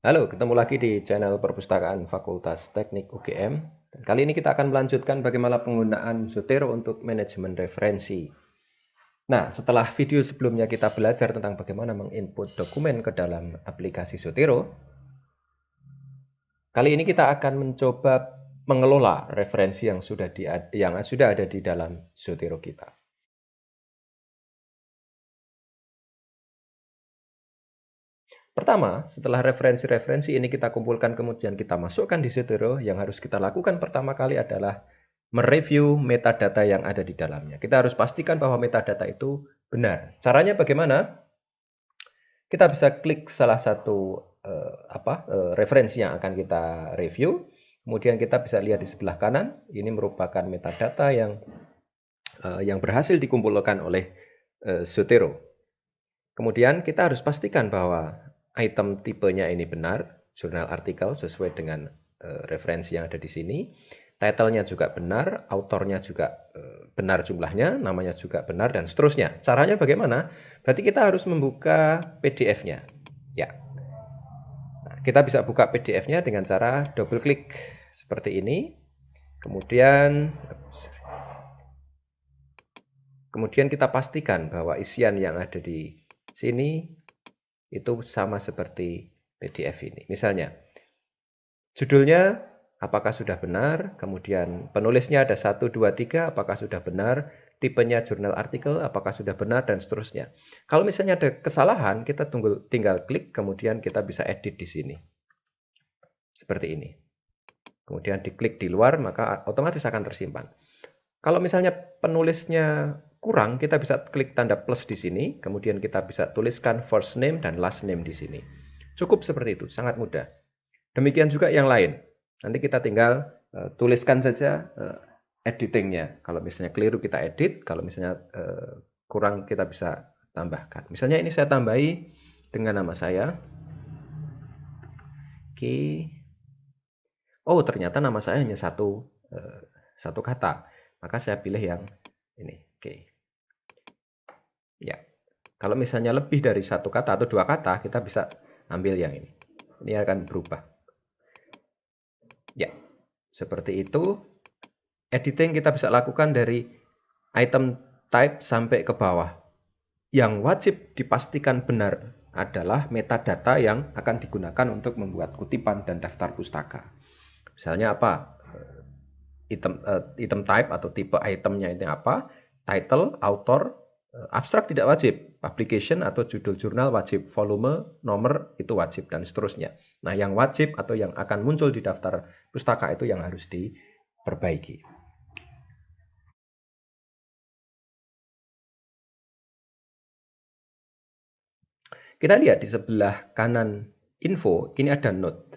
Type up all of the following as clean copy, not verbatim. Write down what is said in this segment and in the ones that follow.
Halo, ketemu lagi di channel Perpustakaan Fakultas Teknik UGM. Dan kali ini kita akan melanjutkan bagaimana penggunaan Zotero untuk manajemen referensi. Nah, setelah video sebelumnya kita belajar tentang bagaimana menginput dokumen ke dalam aplikasi Zotero, kali ini kita akan mencoba mengelola referensi yang sudah ada di dalam Zotero kita. Pertama, setelah referensi-referensi ini kita kumpulkan kemudian kita masukkan di Zotero, yang harus kita lakukan pertama kali adalah mereview metadata yang ada di dalamnya. Kita harus pastikan bahwa metadata itu benar. Caranya bagaimana? Kita bisa klik salah satu referensi yang akan kita review. Kemudian kita bisa lihat di sebelah kanan, ini merupakan metadata yang berhasil dikumpulkan oleh Zotero. Kemudian kita harus pastikan bahwa item tipenya ini benar, jurnal artikel sesuai dengan referensi yang ada di sini. Title-nya juga benar, autornya juga benar jumlahnya, namanya juga benar, dan seterusnya. Caranya bagaimana? Berarti kita harus membuka PDF-nya. Ya. Nah, kita bisa buka PDF-nya dengan cara double klik seperti ini. Kemudian kita pastikan bahwa isian yang ada di sini itu sama seperti PDF ini. Misalnya, judulnya apakah sudah benar, kemudian penulisnya ada 1, 2, 3, apakah sudah benar, tipenya jurnal artikel, apakah sudah benar, dan seterusnya. Kalau misalnya ada kesalahan, kita tinggal klik, kemudian kita bisa edit di sini. Seperti ini. Kemudian diklik di luar, maka otomatis akan tersimpan. Kalau misalnya penulisnya kurang, kita bisa klik tanda plus di sini, kemudian kita bisa tuliskan first name dan last name di sini. Cukup seperti itu, sangat mudah. Demikian juga yang lain. Nanti kita tinggal tuliskan saja editingnya. Kalau misalnya keliru kita edit, kalau misalnya kurang kita bisa tambahkan. Misalnya ini saya tambahi dengan nama saya. Oke. Oh, ternyata nama saya hanya satu kata. Maka saya pilih yang ini. Oke. Ya. Kalau misalnya lebih dari satu kata atau dua kata, kita bisa ambil yang ini. Ini akan berubah. Ya, seperti itu. Editing kita bisa lakukan dari item type sampai ke bawah. Yang wajib dipastikan benar adalah metadata yang akan digunakan untuk membuat kutipan dan daftar pustaka. Misalnya apa? Item type atau tipe itemnya ini apa? Title, author, abstrak tidak wajib, publication atau judul jurnal wajib, volume, nomor itu wajib, dan seterusnya. Nah, yang wajib atau yang akan muncul di daftar pustaka itu yang harus diperbaiki. Kita lihat di sebelah kanan info, ini ada note.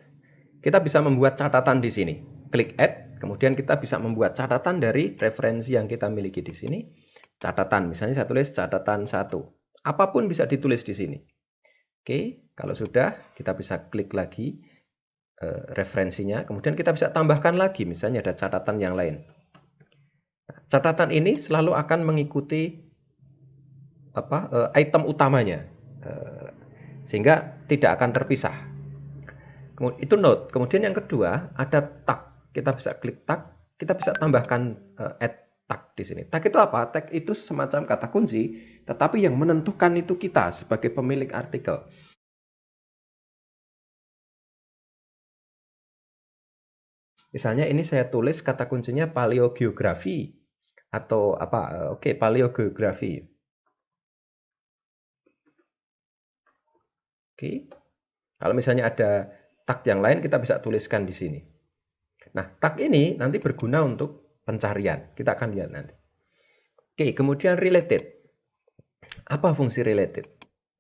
Kita bisa membuat catatan di sini. Klik add, kemudian kita bisa membuat catatan dari referensi yang kita miliki di sini. Catatan, misalnya saya tulis catatan 1. Apapun bisa ditulis di sini. Oke, kalau sudah, kita bisa klik lagi referensinya. Kemudian kita bisa tambahkan lagi, misalnya ada catatan yang lain. Catatan ini selalu akan mengikuti item utamanya, sehingga tidak akan terpisah. Itu note. Kemudian yang kedua ada tag. Kita bisa klik tag. Kita bisa tambahkan add tag di sini. Tag itu apa? Tag itu semacam kata kunci, tetapi yang menentukan itu kita sebagai pemilik artikel. Misalnya ini saya tulis kata kuncinya paleogeografi atau apa? Oke, paleogeografi. Oke. Kalau misalnya ada tag yang lain kita bisa tuliskan di sini. Nah, tag ini nanti berguna untuk pencarian. Kita akan lihat nanti. Oke, kemudian related. Apa fungsi related?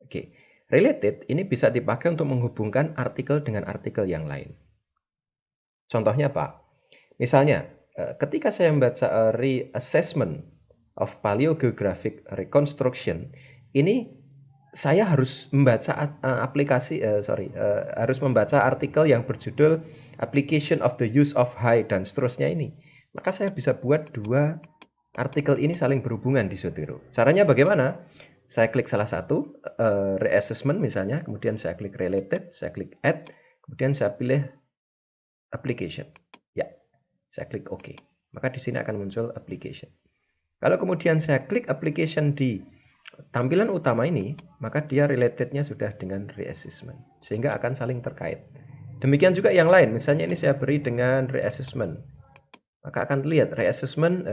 Oke, related ini bisa dipakai untuk menghubungkan artikel dengan artikel yang lain. Contohnya apa? Misalnya, ketika saya membaca reassessment of paleogeographic reconstruction, ini saya harus membaca harus membaca artikel yang berjudul application of the use of high dan seterusnya ini. Maka saya bisa buat dua artikel ini saling berhubungan di Zotero. Caranya bagaimana? Saya klik salah satu reassessment misalnya, kemudian saya klik related, saya klik add, Kemudian saya pilih application. Ya, saya klik OK. Maka di sini akan muncul application. Kalau kemudian saya klik application di tampilan utama ini, maka dia relatednya sudah dengan reassessment, sehingga akan saling terkait. Demikian juga yang lain, misalnya ini saya beri dengan reassessment, maka akan lihat reassessment,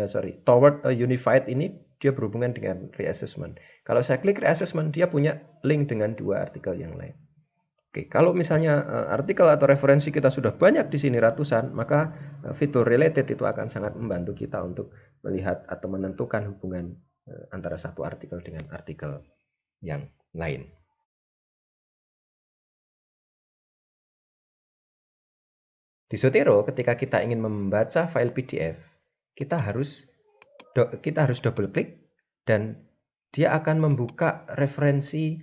toward a unified ini dia berhubungan dengan reassessment. Kalau saya klik reassessment, dia punya link dengan dua artikel yang lain. Oke, kalau misalnya artikel atau referensi kita sudah banyak di sini ratusan, maka fitur related itu akan sangat membantu kita untuk melihat atau menentukan hubungan antara satu artikel dengan artikel yang lain. Di Zotero, ketika kita ingin membaca file PDF, kita harus double klik dan dia akan membuka referensi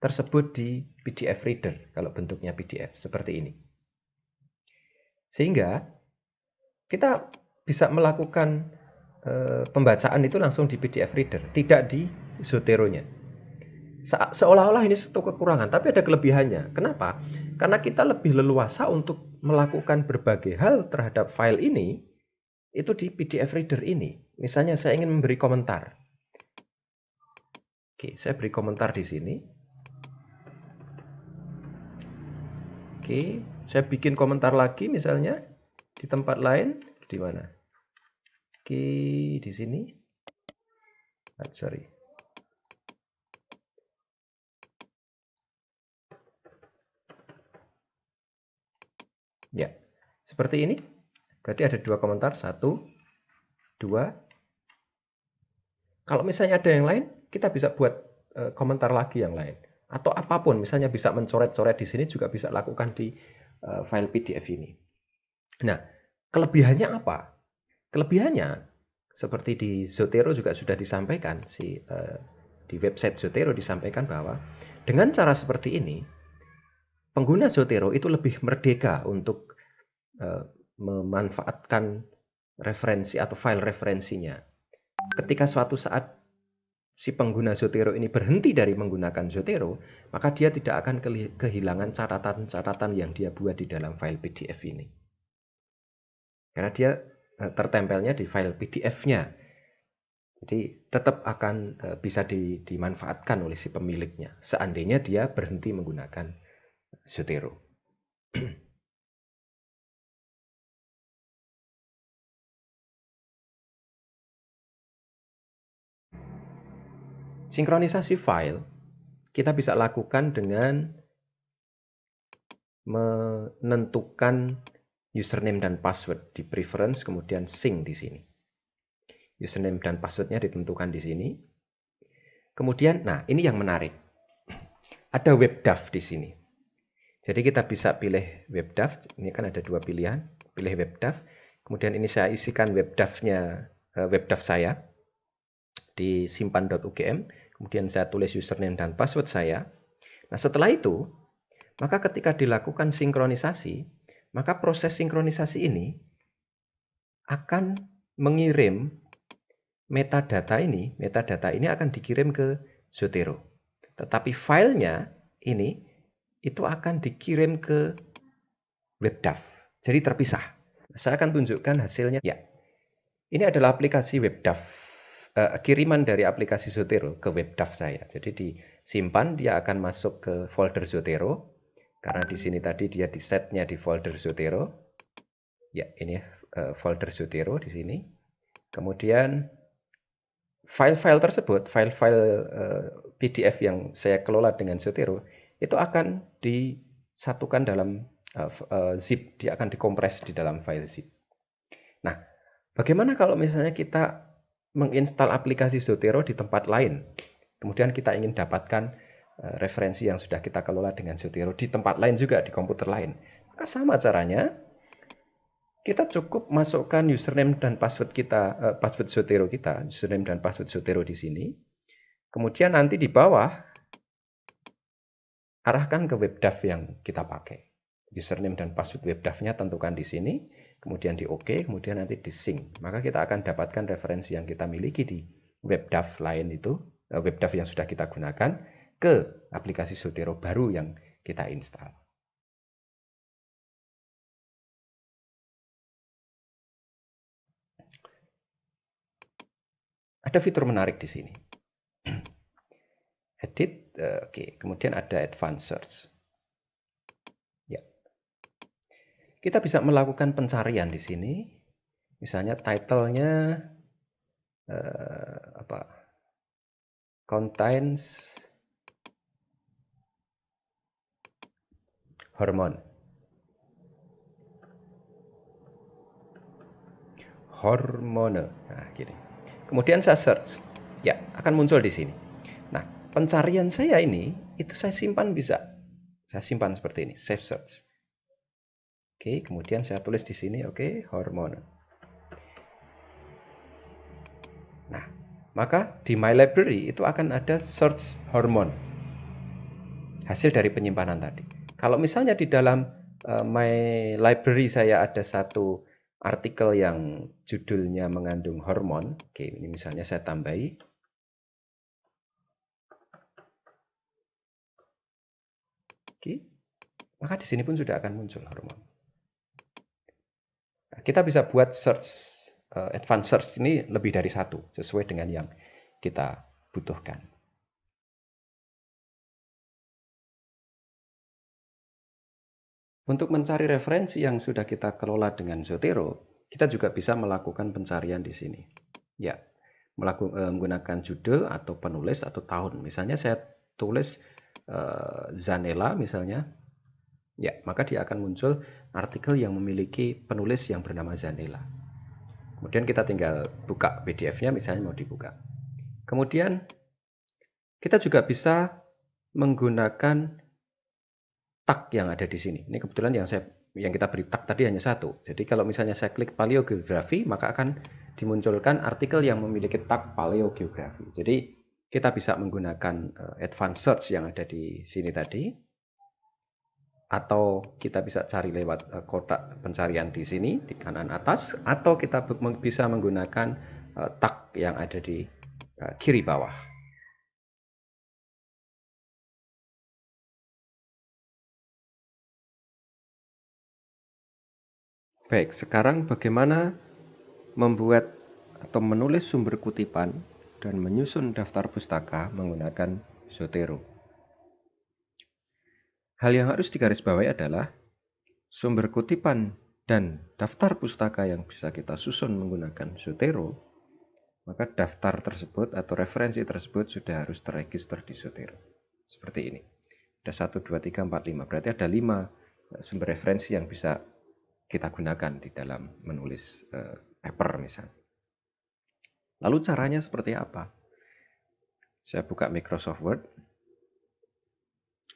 tersebut di PDF Reader kalau bentuknya PDF seperti ini. Sehingga kita bisa melakukan pembacaan itu langsung di PDF Reader, tidak di Zotero-nya. Seolah-olah ini satu kekurangan, tapi ada kelebihannya. Kenapa? Karena kita lebih leluasa untuk melakukan berbagai hal terhadap file ini, itu di PDF Reader ini. Misalnya saya ingin memberi komentar. Oke, saya beri komentar di sini. Oke, saya bikin komentar lagi misalnya di tempat lain. Di mana? Oke, di sini. Sorry. Ya, seperti ini. Berarti ada dua komentar, 1, 2. Kalau misalnya ada yang lain, kita bisa buat komentar lagi yang lain. Atau apapun, misalnya bisa mencoret-coret di sini juga bisa lakukan di file PDF ini. Nah, kelebihannya apa? Kelebihannya, seperti di Zotero juga sudah disampaikan, di website Zotero disampaikan bahwa dengan cara seperti ini, pengguna Zotero itu lebih merdeka untuk memanfaatkan referensi atau file referensinya. Ketika suatu saat si pengguna Zotero ini berhenti dari menggunakan Zotero, maka dia tidak akan kehilangan catatan-catatan yang dia buat di dalam file PDF ini. Karena dia tertempelnya di file PDF-nya. Jadi tetap akan bisa dimanfaatkan oleh si pemiliknya, seandainya dia berhenti menggunakan Zotero. Sinkronisasi file kita bisa lakukan dengan menentukan username dan password di preference, kemudian sync di sini. Username dan passwordnya ditentukan di sini. Kemudian, nah ini yang menarik. Ada WebDAV di sini. Jadi kita bisa pilih WebDAV. Ini kan ada dua pilihan. Pilih WebDAV. Kemudian ini saya isikan WebDAV-nya, WebDAV saya di simpan.ugm. Kemudian saya tulis username dan password saya. Nah setelah itu, maka ketika dilakukan sinkronisasi, maka proses sinkronisasi ini akan mengirim metadata ini akan dikirim ke Zotero. Tetapi filenya ini itu akan dikirim ke WebDAV. Jadi terpisah. Saya akan tunjukkan hasilnya. Ya, ini adalah aplikasi WebDAV. Kiriman dari aplikasi Zotero ke WebDAV saya. Jadi disimpan, dia akan masuk ke folder Zotero. Karena di sini tadi dia di setnya di folder Zotero. Ya, ini folder Zotero di sini. Kemudian file-file tersebut, file-file PDF yang saya kelola dengan Zotero, itu akan disatukan dalam zip, dia akan dikompres di dalam file zip. Nah, bagaimana kalau misalnya kita menginstal aplikasi Zotero di tempat lain, kemudian kita ingin dapatkan referensi yang sudah kita kelola dengan Zotero di tempat lain juga, di komputer lain. Maka sama caranya, kita cukup masukkan username dan password kita, password Zotero kita, username dan password Zotero di sini. Kemudian nanti di bawah arahkan ke WebDAV yang kita pakai. Username dan password WebDAV-nya tentukan di sini, kemudian di OK, kemudian nanti di sync. Maka kita akan dapatkan referensi yang kita miliki di WebDAV lain itu, WebDAV yang sudah kita gunakan, ke aplikasi Zotero baru yang kita install. Ada fitur menarik di sini. Edit, oke. Kemudian ada Advanced Search. Ya. Kita bisa melakukan pencarian di sini. Misalnya title-nya contains hormone. Hormone. Nah, gini. Kemudian saya search. Ya, akan muncul di sini. Nah, pencarian saya ini itu saya simpan bisa. Saya simpan seperti ini, save search. Oke, kemudian saya tulis di sini, oke, hormone. Nah, maka di My Library itu akan ada search hormone. Hasil dari penyimpanan tadi. Kalau misalnya di dalam My Library saya ada satu artikel yang judulnya mengandung hormon, oke, ini misalnya saya tambahi. Oke, maka di sini pun sudah akan muncul hormon. Nah, kita bisa buat search, advanced search ini lebih dari satu, sesuai dengan yang kita butuhkan. Untuk mencari referensi yang sudah kita kelola dengan Zotero, kita juga bisa melakukan pencarian di sini. Ya, menggunakan judul atau penulis atau tahun. Misalnya saya tulis Zanella misalnya, ya maka dia akan muncul artikel yang memiliki penulis yang bernama Zanella. Kemudian kita tinggal buka PDF-nya, misalnya mau dibuka. Kemudian kita juga bisa menggunakan tag yang ada di sini. Ini kebetulan yang kita beri tag tadi hanya satu. Jadi kalau misalnya saya klik paleogeografi, maka akan dimunculkan artikel yang memiliki tag paleogeografi. Jadi kita bisa menggunakan advanced search yang ada di sini tadi, atau kita bisa cari lewat kotak pencarian di sini di kanan atas, atau kita bisa menggunakan tag yang ada di kiri bawah. Baik, sekarang bagaimana membuat atau menulis sumber kutipan dan menyusun daftar pustaka menggunakan Zotero. Hal yang harus digarisbawahi adalah sumber kutipan dan daftar pustaka yang bisa kita susun menggunakan Zotero, maka daftar tersebut atau referensi tersebut sudah harus terregister di Zotero. Seperti ini. Ada 1, 2, 3, 4, 5. Berarti ada 5 sumber referensi yang bisa kita gunakan di dalam menulis paper misalnya. Lalu caranya seperti apa? Saya buka Microsoft Word.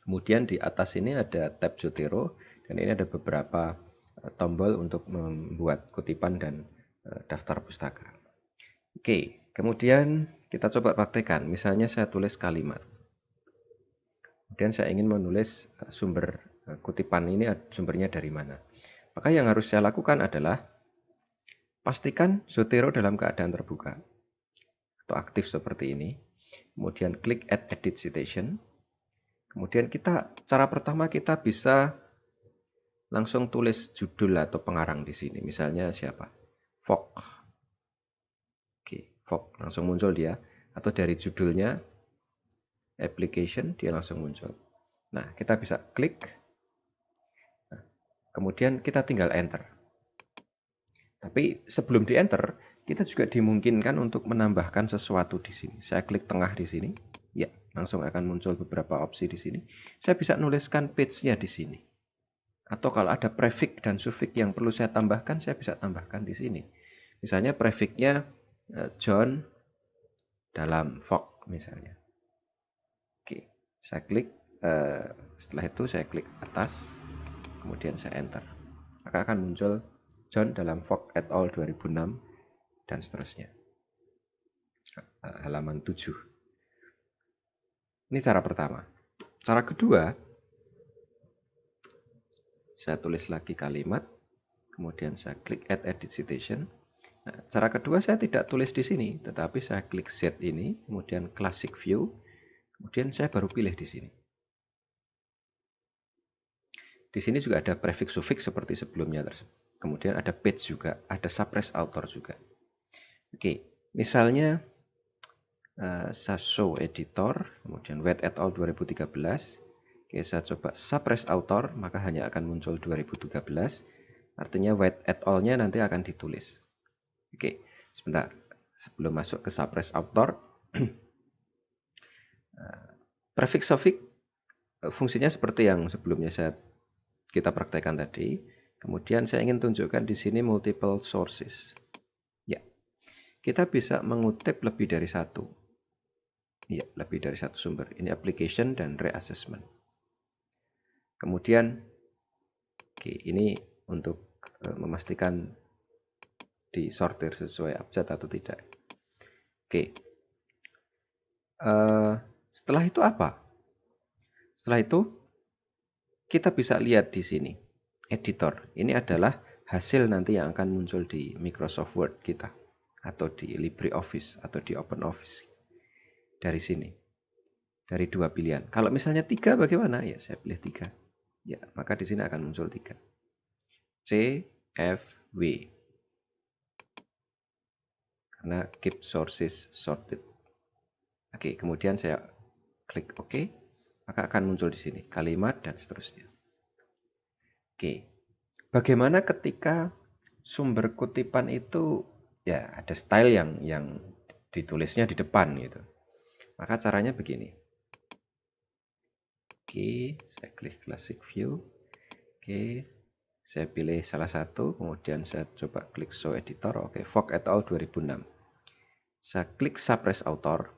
Kemudian di atas ini ada tab Zotero dan ini ada beberapa tombol untuk membuat kutipan dan daftar pustaka. Oke, kemudian kita coba praktekkan. Misalnya saya tulis kalimat. Kemudian saya ingin menulis sumber kutipan ini sumbernya dari mana. Maka yang harus saya lakukan adalah pastikan Zotero dalam keadaan terbuka atau aktif seperti ini. Kemudian klik Add Edit Citation. Kemudian cara pertama kita bisa langsung tulis judul atau pengarang di sini. Misalnya siapa? Fogg. Oke, Fogg langsung muncul dia. Atau dari judulnya, application, dia langsung muncul. Nah, kita bisa klik. Nah, kemudian kita tinggal enter. Tapi sebelum di enter, kita juga dimungkinkan untuk menambahkan sesuatu di sini. Saya klik tengah di sini. Ya, langsung akan muncul beberapa opsi di sini. Saya bisa nuliskan page-nya di sini. Atau kalau ada prefix dan suffix yang perlu saya tambahkan, saya bisa tambahkan di sini. Misalnya prefixnya John dalam Fogg misalnya. Oke, saya klik. Setelah itu saya klik atas, kemudian saya enter. Maka akan muncul John dalam Fogg et al. 2006 dan seterusnya. Halaman 7. Ini cara pertama. Cara kedua, saya tulis lagi kalimat, kemudian saya klik Add Edit Citation. Nah, cara kedua saya tidak tulis di sini, tetapi saya klik Z ini, kemudian Classic View, kemudian saya baru pilih di sini. Di sini juga ada prefix suffix seperti sebelumnya tersebut. Kemudian ada page juga, ada suppress author juga. Oke, misalnya Saya show editor, kemudian White et al 2013. Oke, saya coba suppress author, maka hanya akan muncul 2013. Artinya White et al-nya nanti akan ditulis. Oke, sebentar. Sebelum masuk ke suppress author, prefix suffix fungsinya seperti yang sebelumnya kita praktekkan tadi. Kemudian saya ingin tunjukkan di sini multiple sources. Ya, kita bisa mengutip lebih dari satu. Ya, lebih dari satu sumber. Ini application dan reassessment. Kemudian, oke, ini untuk memastikan disortir sesuai abjad atau tidak. Oke, setelah itu apa? Setelah itu kita bisa lihat di sini editor. Ini adalah hasil nanti yang akan muncul di Microsoft Word kita atau di LibreOffice atau di OpenOffice. Dari sini. Dari dua pilihan. Kalau misalnya 3 bagaimana? Ya, saya pilih 3. Ya, maka di sini akan muncul 3. C, F, W. Karena keep sources sorted. Oke, kemudian saya klik OK, maka akan muncul di sini kalimat dan seterusnya. Oke, bagaimana ketika sumber kutipan itu ya ada style yang ditulisnya di depan gitu. Maka caranya begini. Oke, saya klik Classic View. Oke, saya pilih salah satu, kemudian saya coba klik Show Editor. Oke, Fogg et al 2006. Saya klik Suppress Author.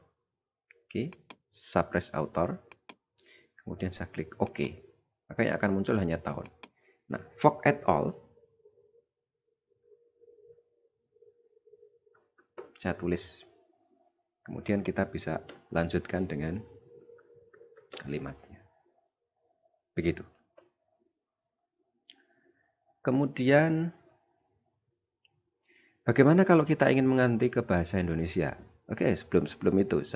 Oke, Suppress Author. Kemudian saya klik OK. Maka yang akan muncul hanya tahun. Nah, Fogg et al. Saya tulis. Kemudian kita bisa lanjutkan dengan kalimatnya. Begitu. Kemudian, bagaimana kalau kita ingin mengganti ke bahasa Indonesia? Oke, sebelum itu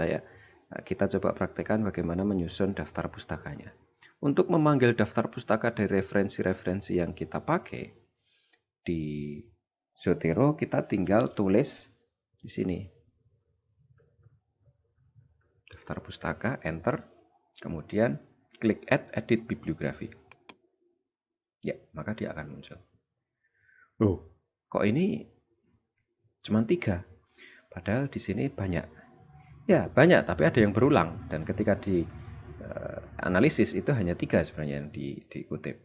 kita coba praktekkan bagaimana menyusun daftar pustakanya. Untuk memanggil daftar pustaka dari referensi-referensi yang kita pakai di Zotero, kita tinggal tulis di sini. Daftar pustaka, enter, kemudian klik add edit bibliografi. Ya, maka dia akan muncul. Loh, kok ini cuma 3? Padahal di sini banyak. Ya, banyak, tapi ada yang berulang. Dan ketika di analisis itu hanya 3 sebenarnya yang dikutip.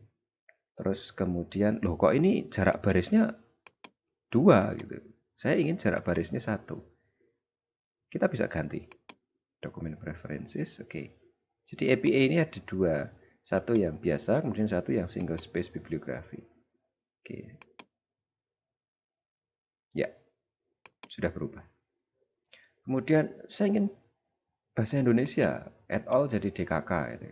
Terus kemudian, loh kok ini jarak barisnya 2 gitu. Saya ingin jarak barisnya 1. Kita bisa ganti. Dokumen preferences, oke. Jadi APA ini ada 2. Satu yang biasa, kemudian satu yang single space bibliografi. Oke. Ya, sudah berubah. Kemudian saya ingin bahasa Indonesia et al jadi DKK gitu.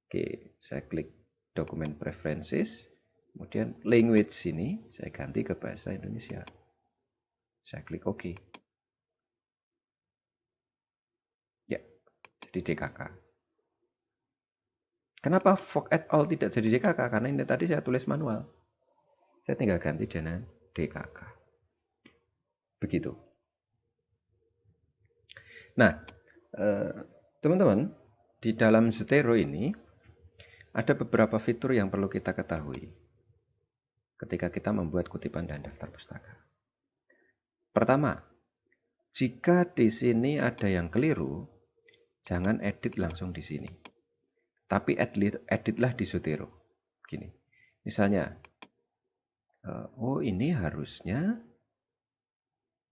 Oke, saya klik dokumen preferences, kemudian language sini saya ganti ke bahasa Indonesia. Saya klik OK. Ya, jadi DKK. Kenapa Fogg et al tidak jadi DKK? Karena ini tadi saya tulis manual. Saya tinggal ganti dengan DKK. Begitu. Nah, teman-teman, di dalam Zotero ini ada beberapa fitur yang perlu kita ketahui ketika kita membuat kutipan dan daftar pustaka. Pertama, jika di sini ada yang keliru, jangan edit langsung di sini. Tapi editlah di Zotero. Gini. Misalnya, oh ini harusnya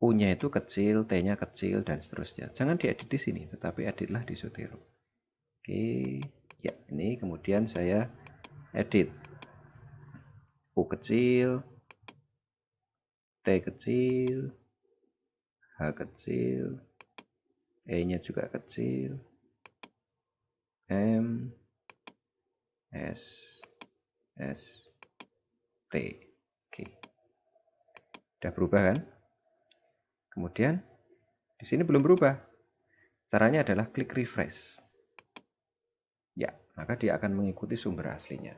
U-nya itu kecil, T-nya kecil, dan seterusnya. Jangan diedit di sini, tetapi editlah di Zotero. Oke, ya ini kemudian saya edit. U kecil, T kecil, H kecil, E-nya juga kecil, M, S, S, T. Oke. Udah berubah kan? Kemudian di sini belum berubah. Caranya adalah klik refresh. Ya, maka dia akan mengikuti sumber aslinya.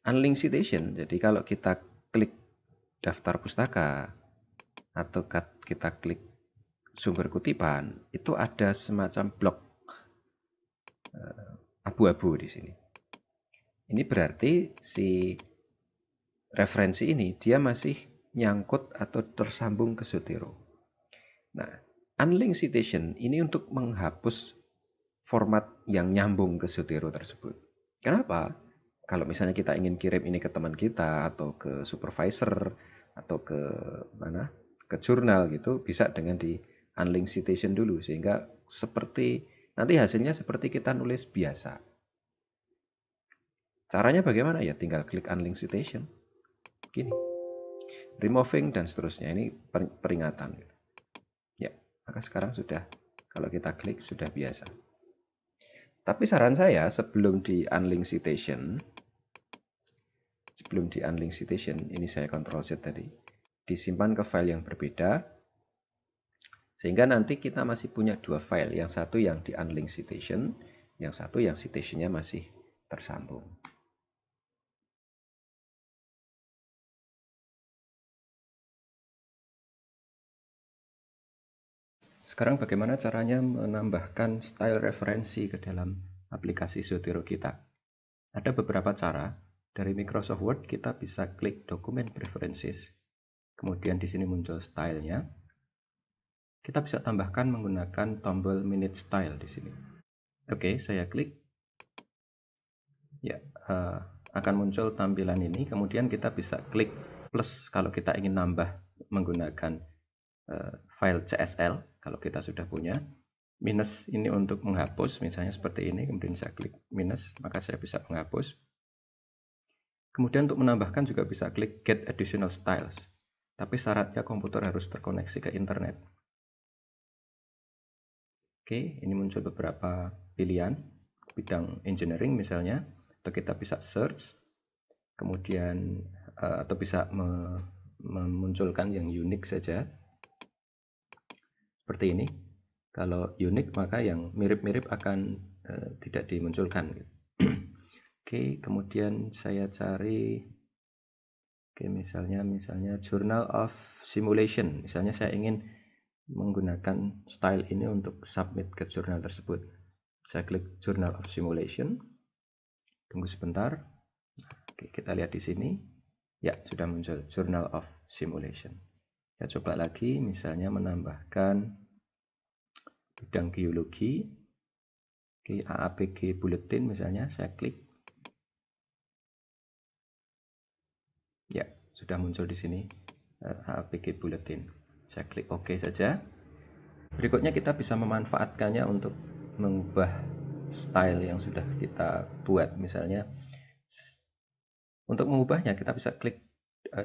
Unlink citation, jadi kalau kita klik daftar pustaka atau kita klik sumber kutipan, itu ada semacam blok abu-abu di sini. Ini berarti si referensi ini dia masih nyangkut atau tersambung ke Zotero. Nah, unlinked citation ini untuk menghapus format yang nyambung ke Zotero tersebut. Kenapa? Kalau misalnya kita ingin kirim ini ke teman kita atau ke supervisor atau ke mana? Ke jurnal gitu, bisa dengan di unlinked citation dulu sehingga seperti nanti hasilnya seperti kita nulis biasa. Caranya bagaimana ya? Tinggal klik unlinked citation. Gini. Removing dan seterusnya. Ini peringatan. Ya, maka sekarang sudah kalau kita klik sudah biasa. Tapi saran saya sebelum di unlinked citation, ini saya Ctrl Z tadi, disimpan ke file yang berbeda, sehingga nanti kita masih punya dua file, yang satu yang di unlinked citation, yang satu yang citationnya masih tersambung. Sekarang bagaimana caranya menambahkan style referensi ke dalam aplikasi Zotero kita? Ada beberapa cara. Dari Microsoft Word kita bisa klik Document Preferences. Kemudian di sini muncul stylenya. Kita bisa tambahkan menggunakan tombol Minute Style di sini. Oke, saya klik. Ya, akan muncul tampilan ini. Kemudian kita bisa klik plus kalau kita ingin nambah menggunakan file CSL kalau kita sudah punya. Minus ini untuk menghapus, misalnya seperti ini, kemudian saya klik minus, maka saya bisa menghapus. Kemudian untuk menambahkan juga bisa klik Get Additional Styles, tapi syaratnya komputer harus terkoneksi ke internet. Oke, ini muncul beberapa pilihan, bidang engineering misalnya, atau kita bisa search, kemudian atau bisa memunculkan yang unik saja, seperti ini. Kalau unik maka yang mirip-mirip akan tidak dimunculkan. Oke, kemudian saya cari, misalnya Journal of Simulation. Misalnya saya ingin menggunakan style ini untuk submit ke jurnal tersebut. Saya klik Journal of Simulation. Tunggu sebentar. Oke, kita lihat di sini. Ya, sudah muncul Journal of Simulation. Saya coba lagi, misalnya menambahkan bidang geologi, AAPG Bulletin misalnya, saya klik. Ya, sudah muncul di sini AAPG Bulletin. Saya klik OK saja. Berikutnya kita bisa memanfaatkannya untuk mengubah style yang sudah kita buat. Misalnya, untuk mengubahnya kita bisa klik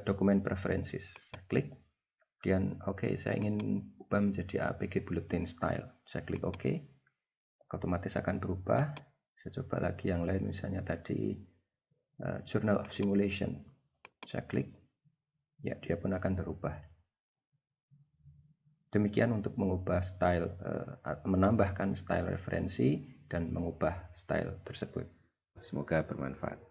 Document Preferences. Saya klik. Kemudian saya ingin ubah menjadi APG Bulletin Style. Saya klik OK. Otomatis akan berubah. Saya coba lagi yang lain, misalnya tadi Journal of Simulation. Saya klik. Ya, dia pun akan berubah. Demikian untuk mengubah style, menambahkan style referensi dan mengubah style tersebut. Semoga bermanfaat.